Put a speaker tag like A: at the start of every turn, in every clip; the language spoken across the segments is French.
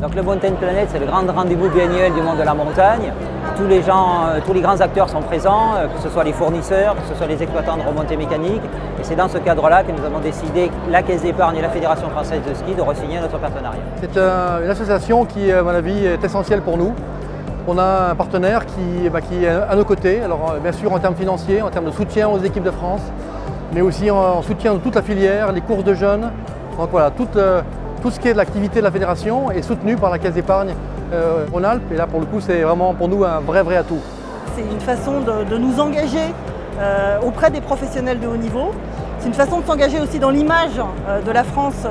A: Donc le Mountain Planet, c'est le grand rendez-vous biannuel du monde de la montagne. Tous les grands acteurs sont présents, que ce soit les fournisseurs, que ce soit les exploitants de remontées mécaniques. Et c'est dans ce cadre-là que nous avons décidé, la Caisse d'épargne et la Fédération française de ski, de re-signer notre partenariat.
B: C'est une association qui, à mon avis, est essentielle pour nous. On a un partenaire qui est à nos côtés, alors bien sûr en termes financiers, en termes de soutien aux équipes de France, mais aussi en soutien de toute la filière, les courses de jeunes. Donc voilà, tout ce qui est de l'activité de la fédération est soutenu par la Caisse d'épargne Rhône-Alpes. Et là, pour le coup, c'est vraiment pour nous un vrai atout.
C: C'est une façon de nous engager auprès des professionnels de haut niveau. C'est une façon de s'engager aussi dans l'image de la France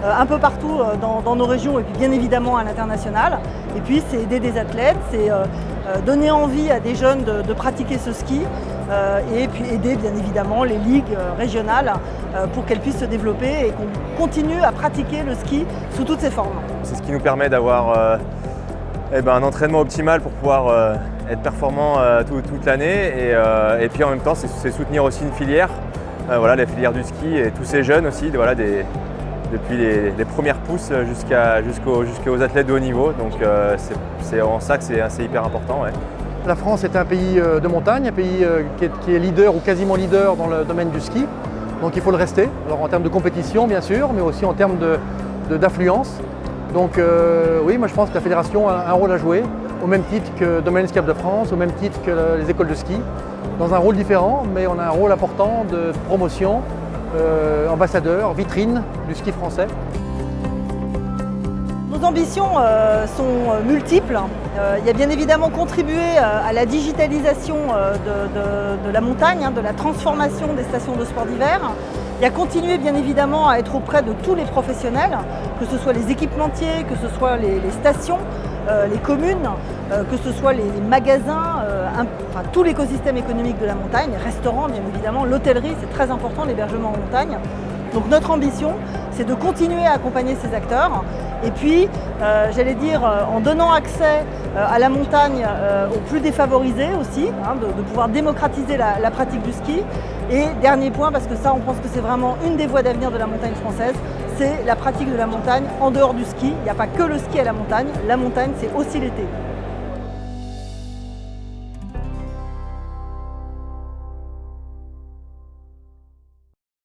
C: un peu partout dans nos régions et puis bien évidemment à l'international. Et puis c'est aider des athlètes, c'est donner envie à des jeunes de pratiquer ce ski et puis aider bien évidemment les ligues régionales pour qu'elles puissent se développer et qu'on continue à pratiquer le ski sous toutes ses formes.
D: C'est ce qui nous permet d'avoir un entraînement optimal pour pouvoir être performant toute l'année et puis en même temps c'est soutenir aussi une filière, la filière du ski et tous ces jeunes aussi, depuis les premières pousses jusqu'aux athlètes de haut niveau. Donc c'est en ça que c'est hyper important. Ouais.
B: La France est un pays de montagne, un pays qui est leader ou quasiment leader dans le domaine du ski. Donc il faut le rester, alors en termes de compétition bien sûr, mais aussi en termes d'affluence. Donc oui, moi je pense que la fédération a un rôle à jouer, au même titre que Domaine Ski de France, au même titre que les écoles de ski, dans un rôle différent, mais on a un rôle important de promotion, ambassadeur, vitrine du ski français.
C: Nos ambitions sont multiples. Il y a bien évidemment contribué à la digitalisation de la montagne, de la transformation des stations de sport d'hiver. Il y a continué bien évidemment à être auprès de tous les professionnels, que ce soit les équipementiers, que ce soit les stations, les communes, que ce soit les magasins, tout l'écosystème économique de la montagne, les restaurants bien évidemment, l'hôtellerie, c'est très important, l'hébergement en montagne. Donc notre ambition, c'est de continuer à accompagner ces acteurs et puis, en donnant accès à la montagne aux plus défavorisés aussi, de pouvoir démocratiser la pratique du ski. Et dernier point, parce que ça, on pense que c'est vraiment une des voies d'avenir de la montagne française, c'est la pratique de la montagne en dehors du ski. Il n'y a pas que le ski à la montagne c'est aussi l'été.